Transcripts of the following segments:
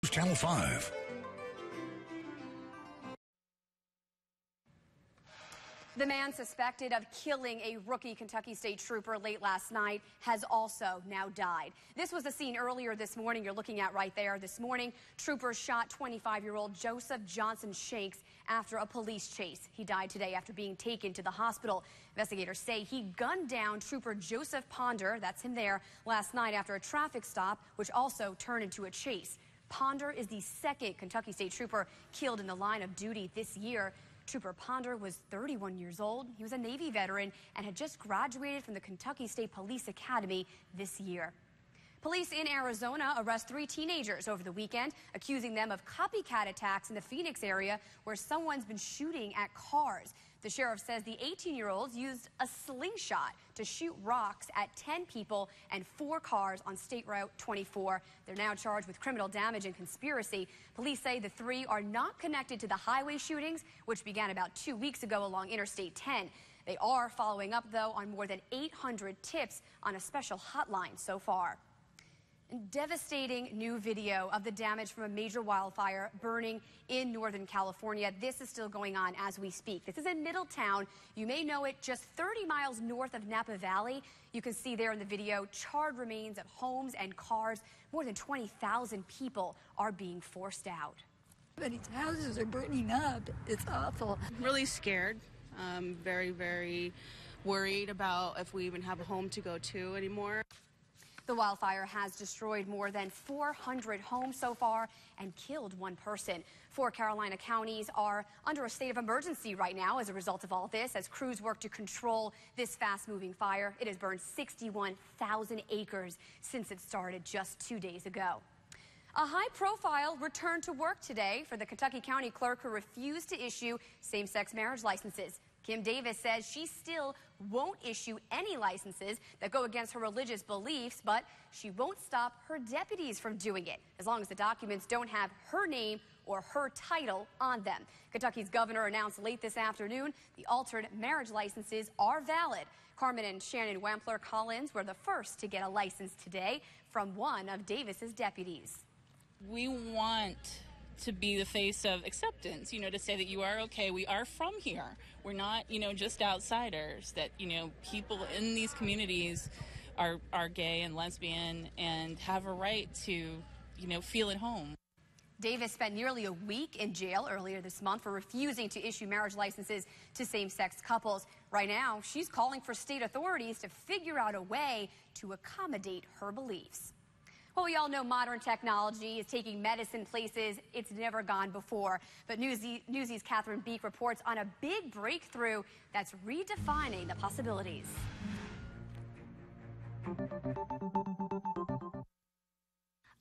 Channel 5. The man suspected of killing a rookie Kentucky State trooper late last night has also now died. This was the scene earlier this morning you're looking at right there. This morning, troopers shot 25-year-old Joseph Johnson Shanks after a police chase. He died today after being taken to the hospital. Investigators say he gunned down Trooper Joseph Ponder, that's him there, last night after a traffic stop, which also turned into a chase. Ponder is the second Kentucky State trooper killed in the line of duty this year. Trooper Ponder was 31 years old. He was a Navy veteran and had just graduated from the Kentucky State Police Academy this year. Police in Arizona arrest 3 teenagers over the weekend, accusing them of copycat attacks in the Phoenix area where someone's been shooting at cars. The sheriff says the 18-year-olds used a slingshot to shoot rocks at 10 people and 4 cars on State Route 24. They're now charged with criminal damage and conspiracy. Police say the 3 are not connected to the highway shootings, which began about 2 weeks ago along Interstate 10. They are following up, though, on more than 800 tips on a special hotline so far. Devastating new video of the damage from a major wildfire burning in Northern California. This is still going on as we speak. This is in Middletown. You may know it, just 30 miles north of Napa Valley. You can see there in the video charred remains of homes and cars. More than 20,000 people are being forced out. Many houses are burning up. It's awful. Really scared. Very, very worried about if we even have a home to go to anymore. The wildfire has destroyed more than 400 homes so far and killed 1 person. 4 Carolina counties are under a state of emergency right now as a result of all this, as crews work to control this fast-moving fire. It has burned 61,000 acres since it started just 2 days ago. A high-profile return to work today for the Kentucky County Clerk who refused to issue same-sex marriage licenses. Kim Davis says she still won't issue any licenses that go against her religious beliefs, but she won't stop her deputies from doing it, as long as the documents don't have her name or her title on them. Kentucky's governor announced late this afternoon the altered marriage licenses are valid. Carmen and Shannon Wampler-Collins were the first to get a license today from one of Davis's deputies. We want to be the face of acceptance, to say that you are okay, we are from here. We're not, just outsiders, that, people in these communities are gay and lesbian and have a right to, feel at home. Davis spent nearly a week in jail earlier this month for refusing to issue marriage licenses to same-sex couples. Right now, she's calling for state authorities to figure out a way to accommodate her beliefs. Well, we all know modern technology is taking medicine places it's never gone before. But Newsy's Catherine Beek reports on a big breakthrough that's redefining the possibilities.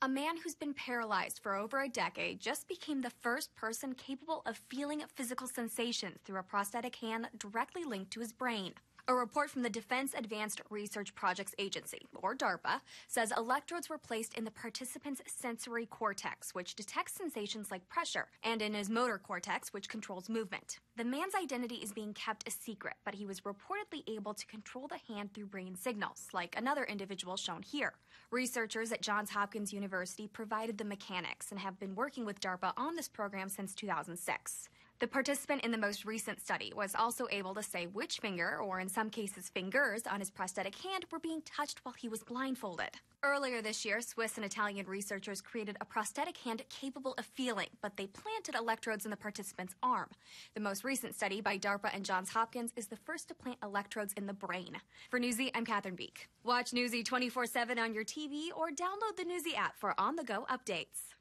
A man who's been paralyzed for over a decade just became the first person capable of feeling physical sensations through a prosthetic hand directly linked to his brain. A report from the Defense Advanced Research Projects Agency, or DARPA, says electrodes were placed in the participant's sensory cortex, which detects sensations like pressure, and in his motor cortex, which controls movement. The man's identity is being kept a secret, but he was reportedly able to control the hand through brain signals, like another individual shown here. Researchers at Johns Hopkins University provided the mechanics and have been working with DARPA on this program since 2006. The participant in the most recent study was also able to say which finger, or in some cases fingers, on his prosthetic hand were being touched while he was blindfolded. Earlier this year, Swiss and Italian researchers created a prosthetic hand capable of feeling, but they planted electrodes in the participant's arm. The most recent study by DARPA and Johns Hopkins is the first to plant electrodes in the brain. For Newsy, I'm Catherine Beek. Watch Newsy 24/7 on your TV or download the Newsy app for on-the-go updates.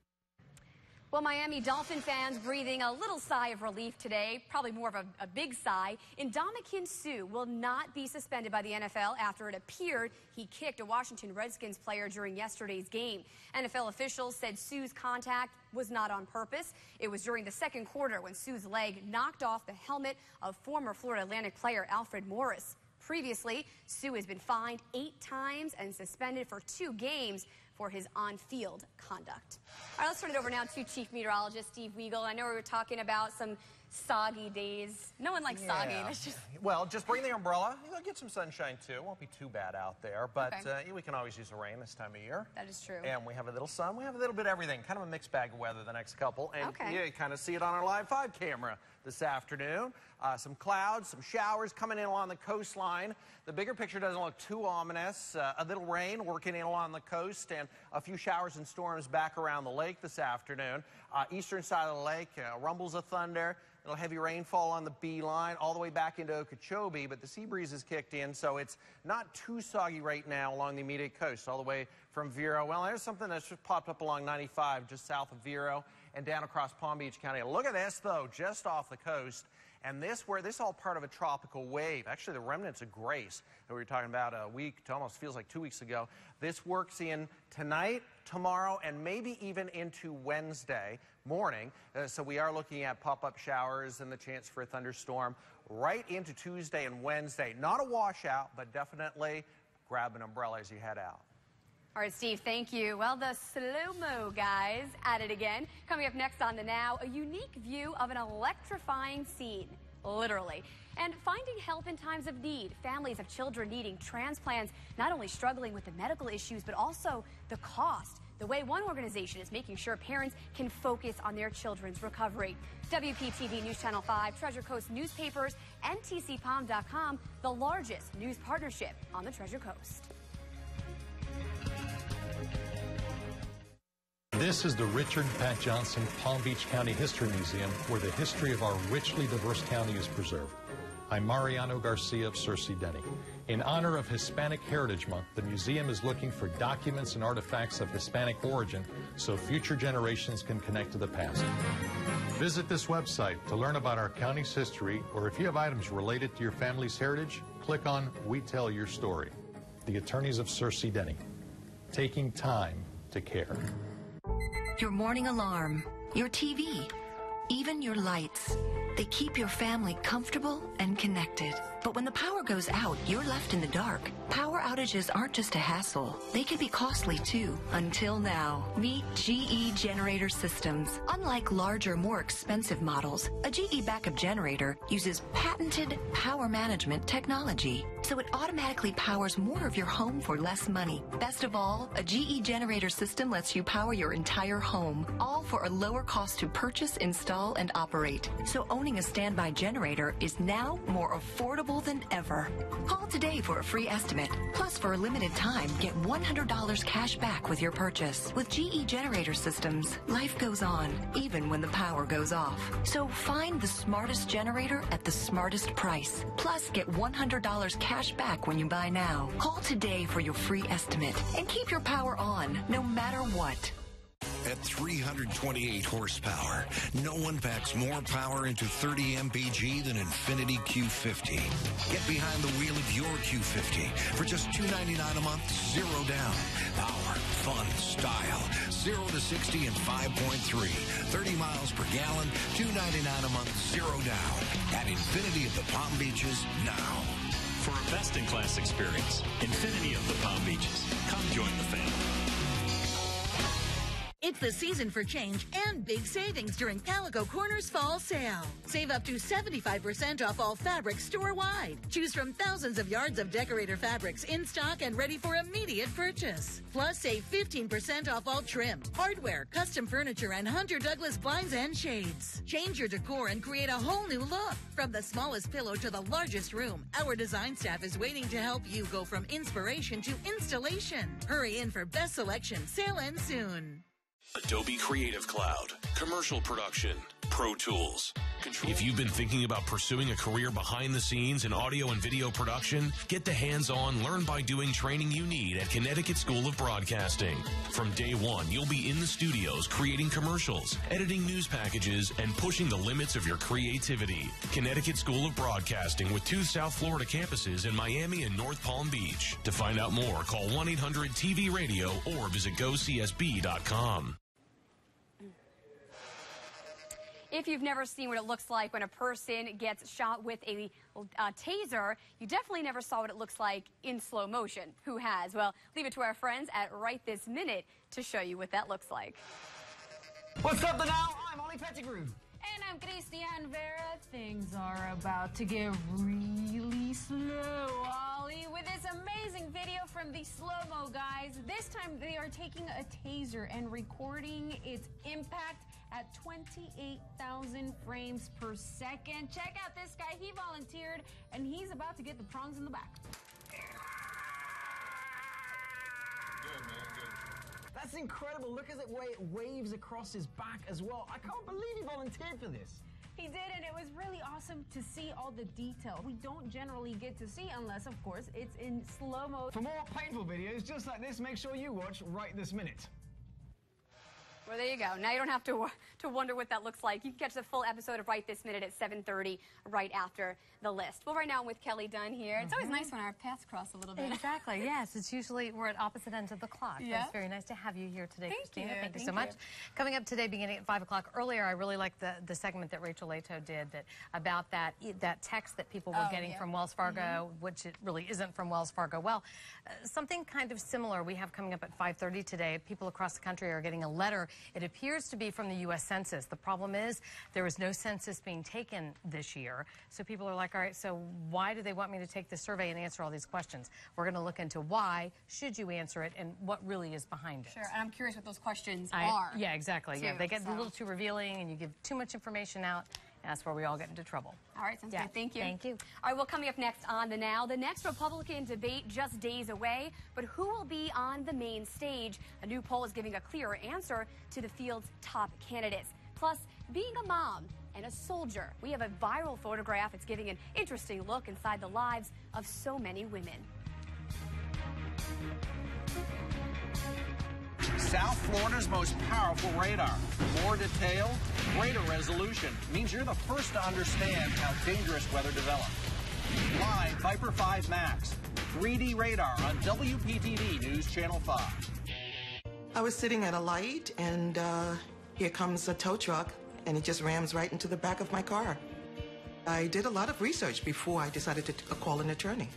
Well, Miami Dolphin fans breathing a little sigh of relief today, probably more of a big sigh. Ndamukong Suh will not be suspended by the NFL after it appeared he kicked a Washington Redskins player during yesterday's game. NFL officials said Suh's contact was not on purpose. It was during the second quarter when Suh's leg knocked off the helmet of former Florida Atlantic player Alfred Morris. Previously, Suh has been fined 8 times and suspended for 2 games for his on-field conduct. All right, let's turn it over now to Chief Meteorologist Steve Weigel. I know we were talking about some soggy days. No one likes soggy. That's just... Well, just bring the umbrella. You'll get some sunshine, too. It won't be too bad out there. But we can always use the rain this time of year. That is true. And we have a little sun. We have a little bit of everything. Kind of a mixed bag of weather the next couple. And you kind of see it on our Live 5 camera this afternoon. Some clouds, some showers coming in along the coastline. The bigger picture doesn't look too ominous. A little rain working in along the coast and a few showers and storms back around the lake this afternoon. Eastern side of the lake, rumbles of thunder. A little heavy rainfall on the beeline all the way back into Okeechobee, but the sea breeze has kicked in, so it's not too soggy right now along the immediate coast, all the way from Vero. Well, there's something that's just popped up along 95 just south of Vero and down across Palm Beach County. Look at this, though, just off the coast. And this is all part of a tropical wave. Actually, the remnants of Grace that we were talking about a week to almost feels like 2 weeks ago. This works in tonight, tomorrow, and maybe even into Wednesday morning. So we are looking at pop-up showers and the chance for a thunderstorm right into Tuesday and Wednesday. Not a washout, but definitely grab an umbrella as you head out. All right, Steve, thank you. Well, the slow-mo guys at it again. Coming up next on The Now, a unique view of an electrifying scene, literally. And finding help in times of need. Families of children needing transplants, not only struggling with the medical issues, but also the cost. The way one organization is making sure parents can focus on their children's recovery. WPTV News Channel 5, Treasure Coast Newspapers, and TCPalm.com, the largest news partnership on the Treasure Coast. This is the Richard Pat Johnson Palm Beach County History Museum, where the history of our richly diverse county is preserved. I'm Mariano Garcia of Cersei Denny. In honor of Hispanic Heritage Month, the museum is looking for documents and artifacts of Hispanic origin so future generations can connect to the past. Visit this website to learn about our county's history, or if you have items related to your family's heritage, click on We Tell Your Story. The Attorneys of Cersei Denny, taking time to care. Your morning alarm, your TV, even your lights. They keep your family comfortable and connected. But when the power goes out, you're left in the dark. Power outages aren't just a hassle. They can be costly too. Until now. Meet GE Generator Systems. Unlike larger, more expensive models, a GE backup generator uses patented power management technology. So it automatically powers more of your home for less money. Best of all, a GE Generator System lets you power your entire home, all for a lower cost to purchase, install, and operate. So owning a standby generator is now more affordable than ever. Call today for a free estimate. Plus, for a limited time, get $100 cash back with your purchase. With GE Generator Systems, life goes on, even when the power goes off. So find the smartest generator at the smartest price. Plus, get $100 cash back when you buy now. Call today for your free estimate and keep your power on, no matter what. At 328 horsepower, no one packs more power into 30 mpg than Infiniti Q50. Get behind the wheel of your Q50 for just $299 a month, zero down. Power, fun, style, 0 to 60 in 5.3, 30 miles per gallon, $299 a month, zero down. At Infiniti of the Palm Beaches now. For a best-in-class experience, Infiniti of the Palm Beaches. Come join the family. It's the season for change and big savings during Calico Corner's fall sale. Save up to 75% off all fabrics store-wide. Choose from thousands of yards of Decorator fabrics in stock and ready for immediate purchase. Plus, save 15% off all trim, hardware, custom furniture, and Hunter Douglas blinds and shades. Change your decor and create a whole new look. From the smallest pillow to the largest room, our design staff is waiting to help you go from inspiration to installation. Hurry in for best selection. Sale ends soon. Adobe Creative Cloud, commercial production, Pro Tools. If you've been thinking about pursuing a career behind the scenes in audio and video production, get the hands-on, learn-by-doing training you need at Connecticut School of Broadcasting. From day one, you'll be in the studios creating commercials, editing news packages, and pushing the limits of your creativity. Connecticut School of Broadcasting with 2 South Florida campuses in Miami and North Palm Beach. To find out more, call 1-800-TV-RADIO or visit gocsb.com. If you've never seen what it looks like when a person gets shot with a taser, you definitely never saw what it looks like in slow motion. Who has? Well, leave it to our friends at Right This Minute to show you what that looks like. What's up, The Now? I'm Ollie Pettigrew. And I'm Christian Vera. Things are about to get really slow, Ollie, with this amazing video from the slow-mo guys. This time they are taking a taser and recording its impact at 28,000 frames per second. Check out this guy. He volunteered, and he's about to get the prongs in the back. Good, man, good. That's incredible. Look at the way it waves across his back as well. I can't believe he volunteered for this. He did, and it was really awesome to see all the detail we don't generally get to see unless, of course, it's in slow-mo. For more painful videos just like this, make sure you watch right this minute. Well, there you go. Now you don't have to wonder what that looks like. You can catch the full episode of Right This Minute at 7:30, right after the list. Well, right now I'm with Kelly Dunn here. It's always nice when our paths cross a little bit. Exactly, yes. It's usually we're at opposite ends of the clock. Yeah. It's very nice to have you here today, Christina. Thank you so Thank much. you. Coming up today, beginning at 5 o'clock. Earlier, I really liked the segment that Rachel Leto did about that text that people were getting from Wells Fargo, which it really isn't from Wells Fargo. Well, something kind of similar we have coming up at 5:30 today. People across the country are getting a letter. It appears to be from the U.S. Census. The problem is there was no census being taken this year. So people are like, all right, so why do they want me to take this survey and answer all these questions? We're going to look into why should you answer it and what really is behind it. Sure, and I'm curious what those questions are. Yeah, exactly. Yeah, too, they get a little too revealing and you give too much information out. That's where we all get into trouble. All right, sounds good. Thank you. Thank you. All right, well, coming up next on The Now, the next Republican debate just days away, but who will be on the main stage? A new poll is giving a clearer answer to the field's top candidates. Plus, being a mom and a soldier. We have a viral photograph. It's giving an interesting look inside the lives of so many women. South Florida's most powerful radar. More detail, greater resolution. Means you're the first to understand how dangerous weather develops. Live Viper 5 Max. 3D radar on WPTV News Channel 5. I was sitting at a light, and here comes a tow truck, and it just rams right into the back of my car. I did a lot of research before I decided to call an attorney.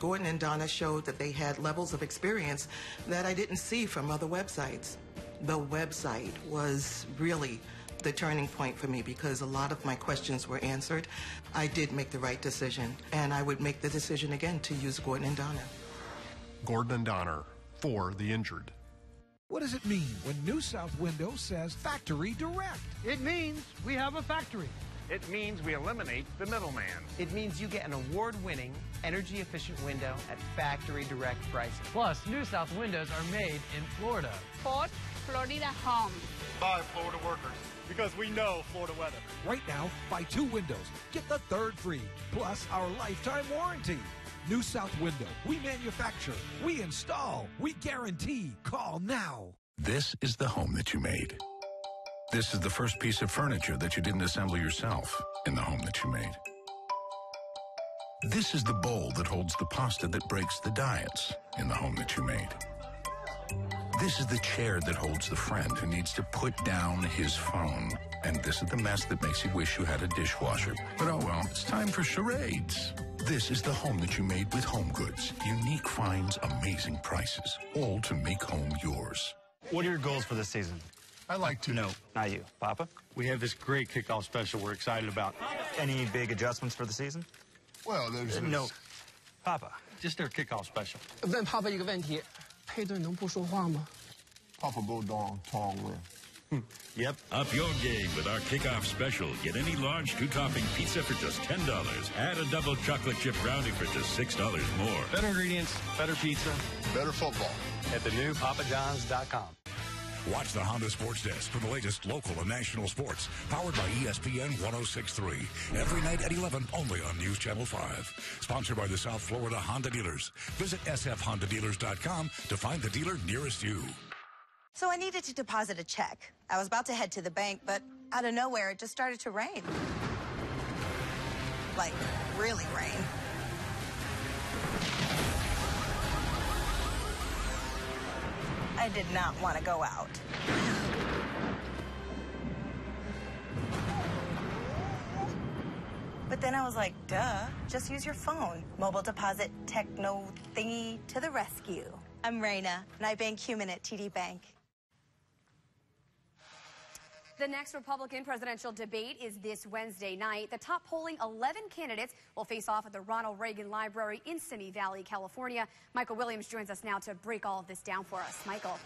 Gordon and Donna showed that they had levels of experience that I didn't see from other websites. The website was really the turning point for me because a lot of my questions were answered. I did make the right decision, and I would make the decision again to use Gordon and Donna. Gordon and Donner, for the injured. What does it mean when New South Window says Factory Direct? It means we have a factory. It means we eliminate the middleman. It means you get an award-winning, energy-efficient window at factory direct prices. Plus, New South windows are made in Florida. Ford Florida Home. By Florida workers. Because we know Florida weather. Right now, buy 2 windows, get the 3rd free, plus our lifetime warranty. New South Window. We manufacture, we install, we guarantee. Call now. This is the home that you made. This is the first piece of furniture that you didn't assemble yourself in the home that you made. This is the bowl that holds the pasta that breaks the diets in the home that you made. This is the chair that holds the friend who needs to put down his phone. And this is the mess that makes you wish you had a dishwasher. But oh well, it's time for charades. This is the home that you made with Home Goods. Unique finds, amazing prices, all to make home yours. What are your goals for this season? I'd like to. No, not you. Papa? We have this great kickoff special we're excited about. Any big adjustments for the season? Well, there's... No. Papa, just our kickoff special. 问 Papa 一个问题，配对能不说话吗 Papa Bodong Tong Win. Yep. Up your game with our kickoff special. Get any large 2-topping pizza for just $10. Add a double chocolate chip brownie for just $6 more. Better ingredients, better pizza, better football. At the new papajohns.com. Watch the Honda Sports Desk for the latest local and national sports. Powered by ESPN 106.3. Every night at 11, only on News Channel 5. Sponsored by the South Florida Honda Dealers. Visit sfhondadealers.com to find the dealer nearest you. So I needed to deposit a check. I was about to head to the bank, but out of nowhere, it just started to rain. Like, really rain. I did not want to go out. But then I was like, duh, just use your phone. Mobile deposit techno thingy to the rescue. I'm Raina, and I bank human at TD Bank. The next Republican presidential debate is this Wednesday night. The top polling 11 candidates will face off at the Ronald Reagan Library in Simi Valley, California. Michael Williams joins us now to break all of this down for us. Michael.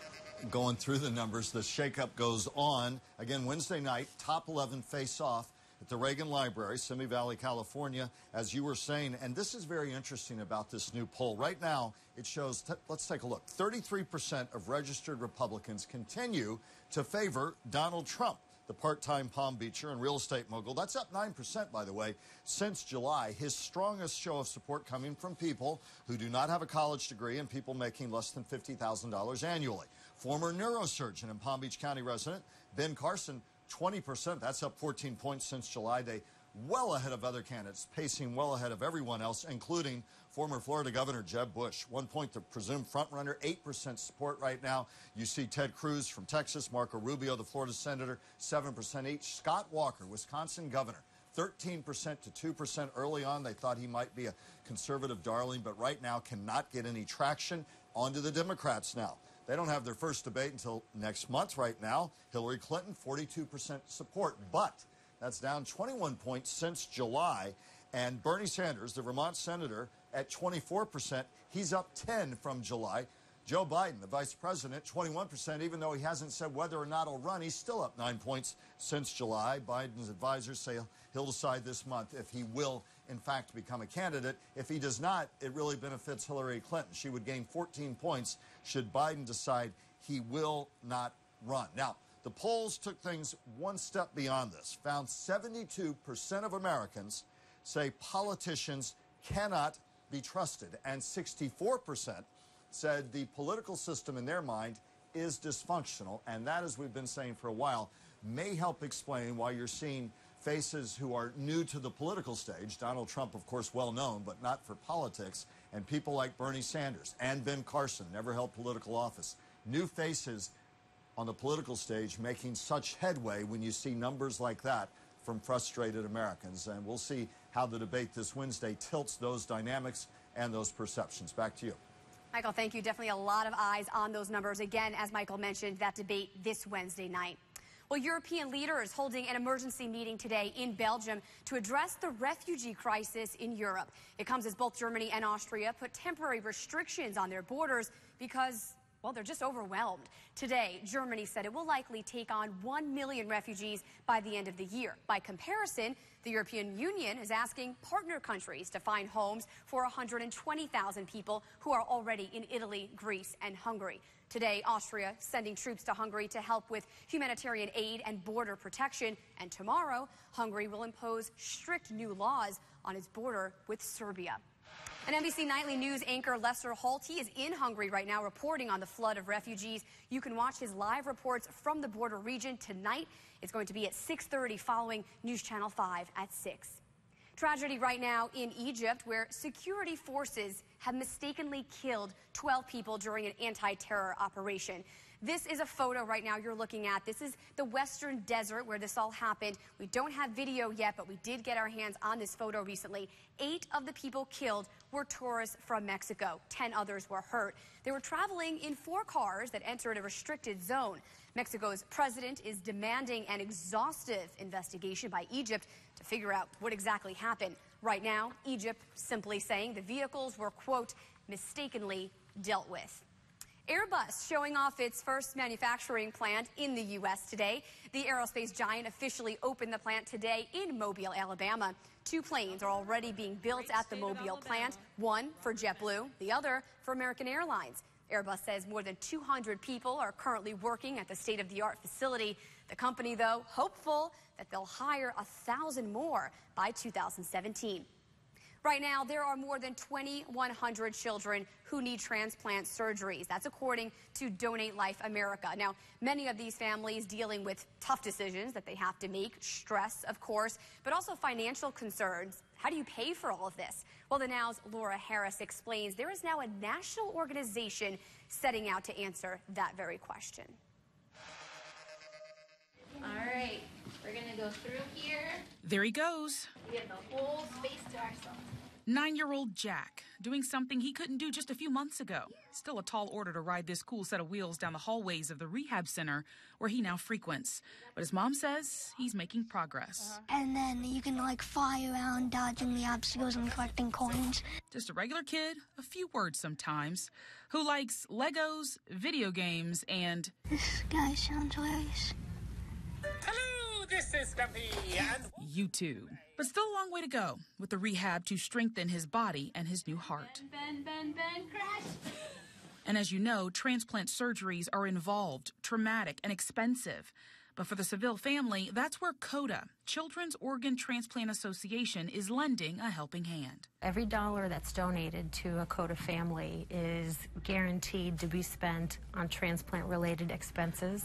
Going through the numbers, the shakeup goes on. Again, Wednesday night, top 11 face off at the Reagan Library, Simi Valley, California, as you were saying. And this is very interesting about this new poll. Right now, it shows, let's take a look, 33% of registered Republicans continue to favor Donald Trump, the part-time Palm Beacher and real estate mogul. That's up 9%, by the way, since July. His strongest show of support coming from people who do not have a college degree and people making less than $50,000 annually. Former neurosurgeon and Palm Beach County resident Ben Carson, 20%. That's up 14 points since July. They well ahead of other candidates, pacing well ahead of everyone else, including former Florida Governor Jeb Bush. 1 point, the presumed frontrunner, 8% support right now. You see Ted Cruz from Texas, Marco Rubio, the Florida senator, 7% each. Scott Walker, Wisconsin governor, 13% to 2% early on. They thought he might be a conservative darling, but right now cannot get any traction. On to the Democrats now. They don't have their first debate until next month right now. Hillary Clinton, 42% support, but that's down 21 points since July. And Bernie Sanders, the Vermont senator, at 24%. He's up 10 from July. Joe Biden, the vice president, 21%, even though he hasn't said whether or not he'll run. He's still up 9 points since July. Biden's advisors say he'll decide this month if he will, in fact, become a candidate. If he does not, it really benefits Hillary Clinton. She would gain 14 points should Biden decide he will not run. Now, the polls took things one step beyond this, found 72% of Americans say politicians cannot be trusted, and 64% said the political system in their mind is dysfunctional, and that, as we've been saying for a while, may help explain why you're seeing faces who are new to the political stage. Donald Trump, of course, well known, but not for politics, and people like Bernie Sanders and Ben Carson, never held political office. New faces on the political stage making such headway when you see numbers like that from frustrated Americans. And we'll see how the debate this Wednesday tilts those dynamics and those perceptions. Back to you. Michael, thank you. Definitely a lot of eyes on those numbers. Again, as Michael mentioned, that debate this Wednesday night. Well, European leaders holding an emergency meeting today in Belgium to address the refugee crisis in Europe. It comes as both Germany and Austria put temporary restrictions on their borders because, well, they're just overwhelmed. Today, Germany said it will likely take on 1 million refugees by the end of the year. By comparison, the European Union is asking partner countries to find homes for 120,000 people who are already in Italy, Greece, and Hungary. Today, Austria sending troops to Hungary to help with humanitarian aid and border protection. And tomorrow, Hungary will impose strict new laws on its border with Serbia. And NBC Nightly News anchor Lester Holt, he is in Hungary right now reporting on the flood of refugees. You can watch his live reports from the border region tonight. It's going to be at 6:30 following News Channel 5 at 6. Tragedy right now in Egypt, where security forces have mistakenly killed 12 people during an anti-terror operation. This is a photo right now you're looking at. This is the western desert where this all happened. We don't have video yet, but we did get our hands on this photo recently. 8 of the people killed were tourists from Mexico. 10 others were hurt. They were traveling in 4 cars that entered a restricted zone. Mexico's president is demanding an exhaustive investigation by Egypt to figure out what exactly happened. Right now, Egypt simply saying the vehicles were, quote, mistakenly dealt with. Airbus showing off its first manufacturing plant in the U.S. today. The aerospace giant officially opened the plant today in Mobile, Alabama. 2 planes are already being built at the Mobile plant, one for JetBlue, the other for American Airlines. Airbus says more than 200 people are currently working at the state-of-the-art facility. The company, though, hopeful that they'll hire 1,000 more by 2017. Right now, there are more than 2,100 children who need transplant surgeries. That's according to Donate Life America. Now, many of these families dealing with tough decisions that they have to make, stress, of course, but also financial concerns. How do you pay for all of this? Well, the Now's Laura Harris explains there is now a national organization setting out to answer that very question. All right, we're going to go through here. There he goes. We have the whole space to ourselves. 9-year-old Jack. doing something he couldn't do just a few months ago. Still a tall order to ride this cool set of wheels down the hallways of the rehab center where he now frequents. But his mom says he's making progress. And then you can fly around dodging the obstacles and collecting coins. Just a regular kid, a few words sometimes, who likes Legos, video games, and... This guy sounds hilarious. Hello, this is Stumpy and... YouTube. But still a long way to go with the rehab to strengthen his body and his new heart. Ben, crash! And as you know, transplant surgeries are involved, traumatic, and expensive. But for the Seville family, that's where COTA, Children's Organ Transplant Association, is lending a helping hand. Every dollar that's donated to a COTA family is guaranteed to be spent on transplant-related expenses,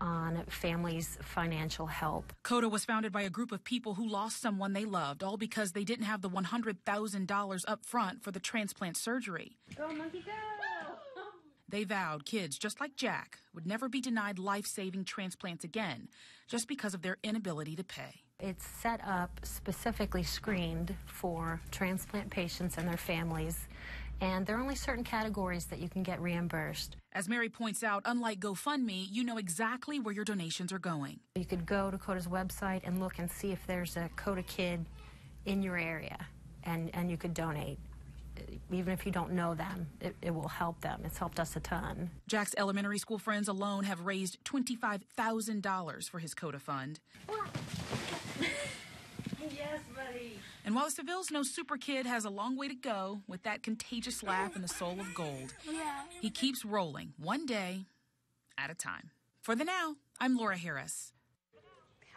on families' financial help. COTA was founded by a group of people who lost someone they loved, all because they didn't have the $100,000 up front for the transplant surgery. Go, monkey, go! They vowed kids just like Jack would never be denied life-saving transplants again just because of their inability to pay. It's set up specifically screened for transplant patients and their families, and there are only certain categories that you can get reimbursed. As Mary points out, unlike GoFundMe, you know exactly where your donations are going. You could go to COTA's website and look and see if there's a COTA kid in your area, and you could donate. Even if you don't know them, it will help them. It's helped us a ton. Jack's elementary school friends alone have raised $25,000 for his COTA fund. Yes, buddy. And while the Sevilles know Super Kid has a long way to go with that contagious laugh and the soul of gold, he keeps rolling one day at a time. For the now, I'm Laura Harris.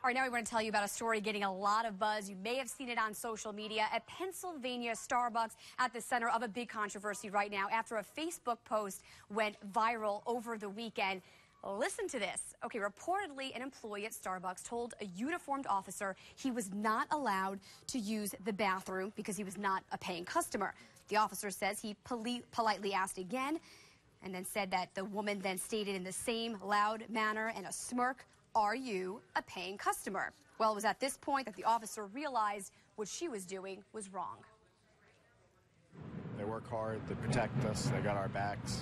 All right, now we want to tell you about a story getting a lot of buzz. You may have seen it on social media. A Pennsylvania Starbucks at the center of a big controversy right now after a Facebook post went viral over the weekend. Listen to this. Okay, reportedly an employee at Starbucks told a uniformed officer he was not allowed to use the bathroom because he was not a paying customer. The officer says he politely asked again and then said that the woman then stated in the same loud manner and a smirk, "Are you a paying customer?" Well, it was at this point that the officer realized what she was doing was wrong. They work hard, they protect us, they got our backs.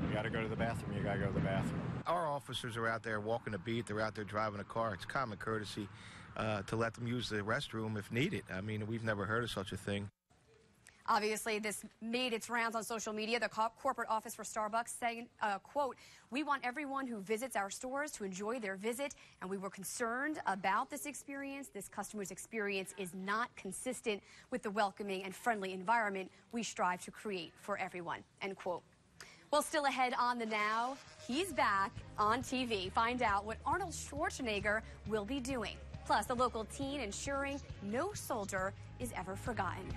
You got to go to the bathroom, you got to go to the bathroom. Our officers are out there walking the beat, they're out there driving a car. It's common courtesy to let them use the restroom if needed. I mean, we've never heard of such a thing. Obviously, this made its rounds on social media. The corporate office for Starbucks saying, quote, "We want everyone who visits our stores to enjoy their visit, and we were concerned about this experience. This customer's experience is not consistent with the welcoming and friendly environment we strive to create for everyone," end quote. Well, still ahead on The Now, he's back on TV. Find out what Arnold Schwarzenegger will be doing. Plus, the local teen ensuring no soldier is ever forgotten.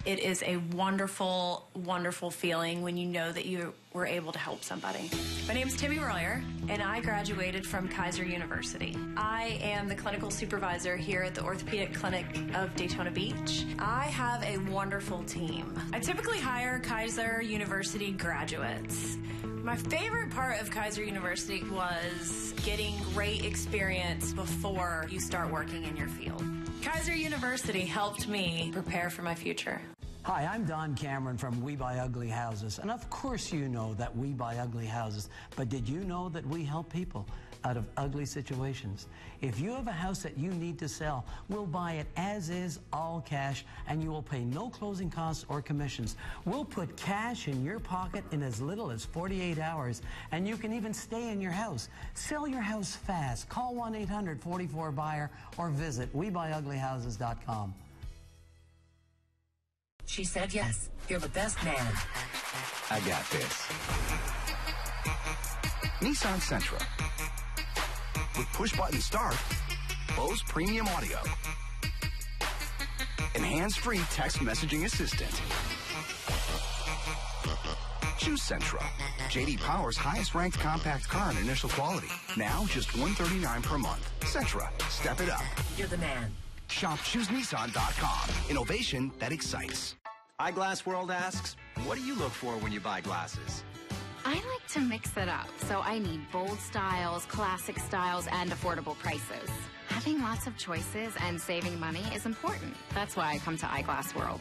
It is a wonderful, wonderful feeling when you know that you were able to help somebody. My name is Timmy Royer, and I graduated from Kaiser University. I am the clinical supervisor here at the Orthopedic Clinic of Daytona Beach. I have a wonderful team. I typically hire Kaiser University graduates. My favorite part of Kaiser University was getting great experience before you start working in your field. Kaiser University helped me prepare for my future. Hi, I'm Don Cameron from We Buy Ugly Houses. And of course you know that we buy ugly houses. But did you know that we help people out of ugly situations? If you have a house that you need to sell, we'll buy it as is, all cash, and you will pay no closing costs or commissions. We'll put cash in your pocket in as little as 48 hours, and you can even stay in your house. Sell your house fast. Call 1-800-44-BUYER or visit WeBuyUglyHouses.com. She said yes. You're the best man. I got this. Nissan Sentra. With push-button start, Bose Premium Audio, and hands-free text messaging assistant. Choose Sentra, J.D. Power's highest-ranked compact car in initial quality. Now just $139 per month. Sentra, step it up. You're the man. Shop ChooseNissan.com. Innovation that excites. Eyeglass World asks, what do you look for when you buy glasses? I like to mix it up, so I need bold styles, classic styles, and affordable prices. Having lots of choices and saving money is important. That's why I come to Eyeglass World.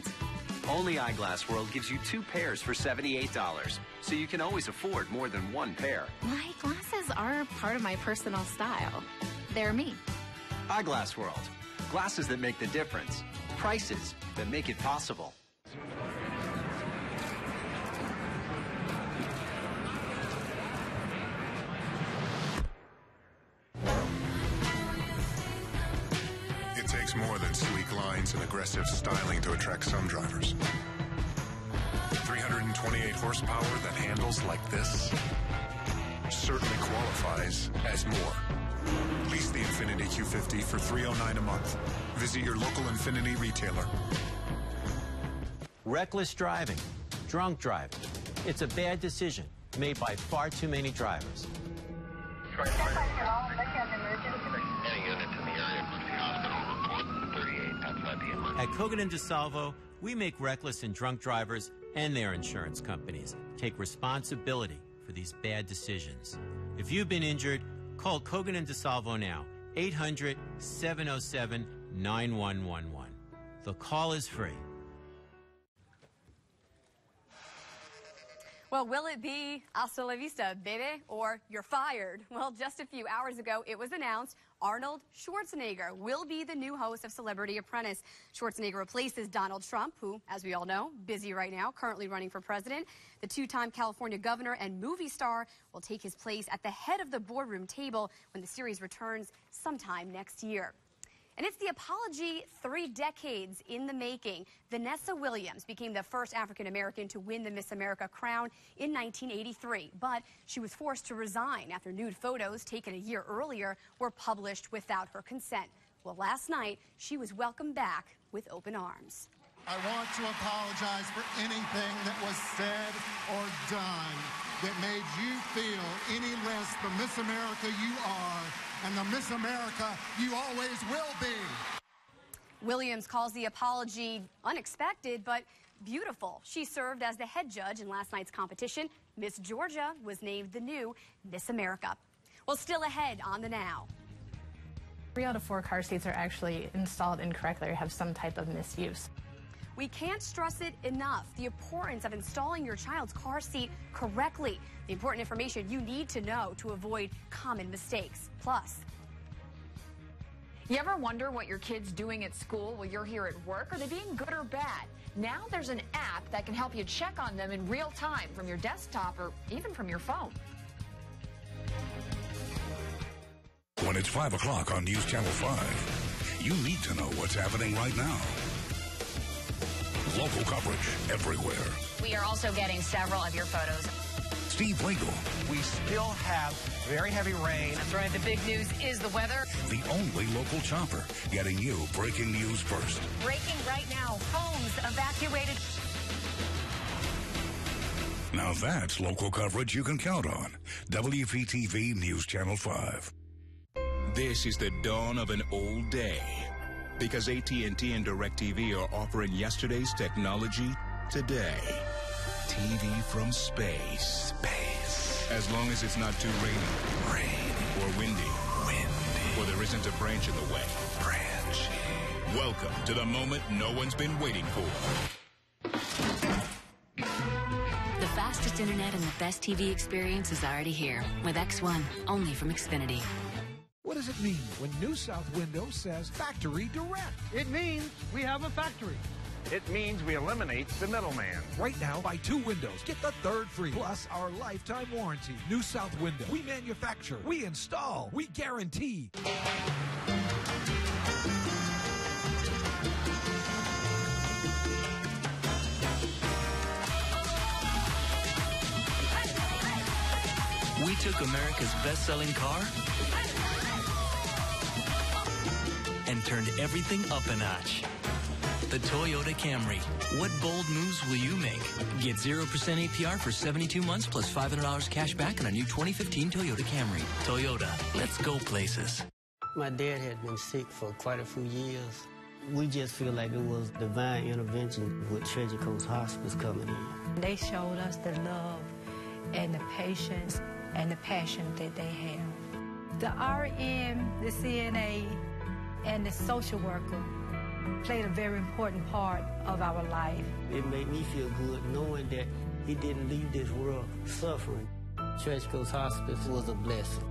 Only Eyeglass World gives you 2 pairs for $78, so you can always afford more than 1 pair. My glasses are part of my personal style. They're me. Eyeglass World. Glasses that make the difference. Prices that make it possible. It takes more than sleek lines and aggressive styling to attract some drivers. 328 horsepower that handles like this certainly qualifies as more. Lease the Infiniti Q50 for $309 a month. Visit your local Infiniti retailer. Reckless driving, drunk driving. It's a bad decision made by far too many drivers. At Kogan and DeSalvo, we make reckless and drunk drivers and their insurance companies take responsibility for these bad decisions. If you've been injured, call Kogan and DeSalvo now, 800-707-9111. The call is free. Well, will it be hasta la vista, baby, or you're fired? Well, just a few hours ago, it was announced Arnold Schwarzenegger will be the new host of Celebrity Apprentice. Schwarzenegger replaces Donald Trump, who, as we all know, busy right now, currently running for president. The two-time California governor and movie star will take his place at the head of the boardroom table when the series returns sometime next year. And it's the apology 3 decades in the making. Vanessa Williams became the first African-American to win the Miss America crown in 1983. But she was forced to resign after nude photos taken a year earlier were published without her consent. Well, last night, she was welcomed back with open arms. I want to apologize for anything that was said or done that made you feel any less the Miss America you are and the Miss America you always will be. Williams calls the apology unexpected but beautiful. She served as the head judge in last night's competition. Miss Georgia was named the new Miss America. Well, still ahead on The Now. 3 out of 4 car seats are actually installed incorrectly or have some type of misuse. We can't stress it enough, the importance of installing your child's car seat correctly. The important information you need to know to avoid common mistakes. Plus, you ever wonder what your kid's doing at school while you're here at work? Are they being good or bad? Now there's an app that can help you check on them in real time from your desktop or even from your phone. When it's 5 o'clock on News Channel 5, you need to know what's happening right now. Local coverage everywhere. We are also getting several of your photos. Steve Legal. We still have very heavy rain. That's right. The big news is the weather. The only local chopper getting you breaking news first. Breaking right now. Homes evacuated. Now that's local coverage you can count on. WPTV News Channel 5. This is the dawn of an old day. Because AT&T and DirecTV are offering yesterday's technology today. TV from space. As long as it's not too rainy. Or windy. Or there isn't a branch in the way. Welcome to the moment no one's been waiting for. The fastest internet and the best TV experience is already here with X1, only from Xfinity. What does it mean when New South Windows says Factory Direct? It means we have a factory. It means we eliminate the middleman. Right now, buy 2 windows, get the 3rd free, plus our lifetime warranty. New South Window. We manufacture, we install, we guarantee. We took America's best-selling car and turned everything up a notch. The Toyota Camry. What bold moves will you make? Get 0% APR for 72 months plus $500 cash back on a new 2015 Toyota Camry. Toyota, let's go places. My dad had been sick for quite a few years. We just feel like it was divine intervention with Treasure Coast Hospice coming in. They showed us the love and the patience and the passion that they have. The RN, the CNA, and the social worker played a very important part of our life. It made me feel good knowing that he didn't leave this world suffering. Church Coast Hospice was a blessing.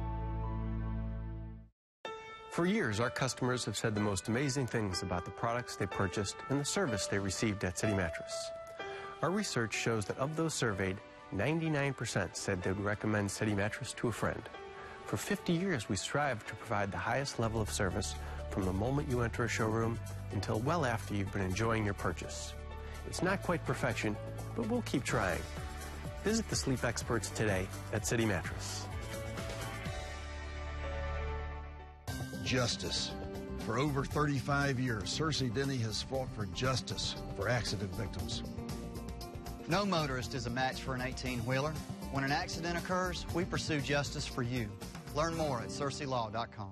For years, our customers have said the most amazing things about the products they purchased and the service they received at City Mattress. Our research shows that of those surveyed, 99% said they would recommend City Mattress to a friend. For 50 years, we strive to provide the highest level of service from the moment you enter a showroom until well after you've been enjoying your purchase. It's not quite perfection, but we'll keep trying. Visit the sleep experts today at City Mattress. Justice. For over 35 years, Cersei Denny has fought for justice for accident victims. No motorist is a match for an 18-wheeler. When an accident occurs, we pursue justice for you. Learn more at CerseiLaw.com.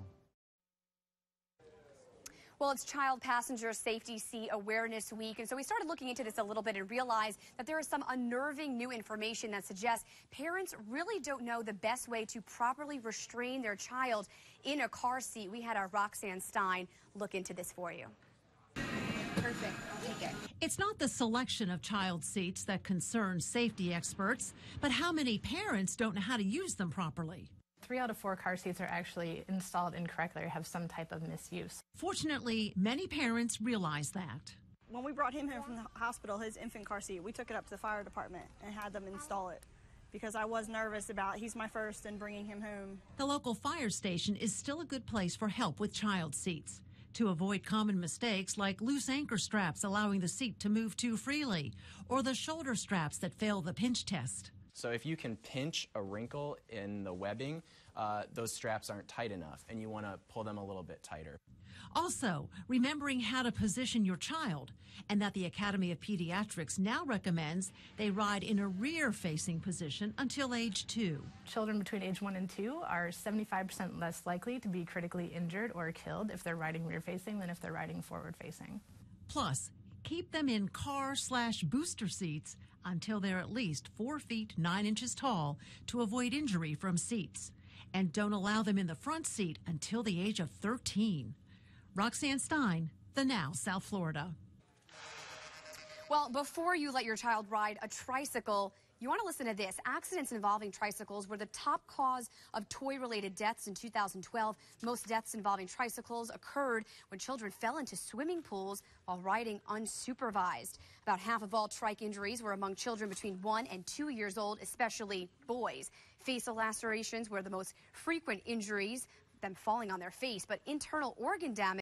Well, it's Child Passenger Safety Seat Awareness Week, and so we started looking into this a little bit and realized that there is some unnerving new information that suggests parents really don't know the best way to properly restrain their child in a car seat. We had our Roxanne Stein look into this for you. Perfect. Take it. It's not the selection of child seats that concerns safety experts, but how many parents don't know how to use them properly. 3 out of 4 car seats are actually installed incorrectly or have some type of misuse. Fortunately, many parents realize that. When we brought him home from the hospital, his infant car seat, we took it up to the fire department and had them install it because I was nervous about he's my first and bringing him home. The local fire station is still a good place for help with child seats to avoid common mistakes like loose anchor straps allowing the seat to move too freely or the shoulder straps that fail the pinch test. So if you can pinch a wrinkle in the webbing, those straps aren't tight enough, and you want to pull them a little bit tighter. Also, remembering how to position your child, and that the Academy of Pediatrics now recommends they ride in a rear-facing position until age 2. Children between age 1 and 2 are 75% less likely to be critically injured or killed if they're riding rear-facing than if they're riding forward-facing. Plus, keep them in car/booster seats until they're at least 4 feet 9 inches tall to avoid injury from seats. And don't allow them in the front seat until the age of 13. Roxanne Stein, The Now, South Florida. Well, before you let your child ride a tricycle, you want to listen to this. Accidents involving tricycles were the top cause of toy-related deaths in 2012. Most deaths involving tricycles occurred when children fell into swimming pools while riding unsupervised. About half of all trike injuries were among children between 1 and 2 years old, especially boys. Facial lacerations were the most frequent injuries, them falling on their face, but internal organ damage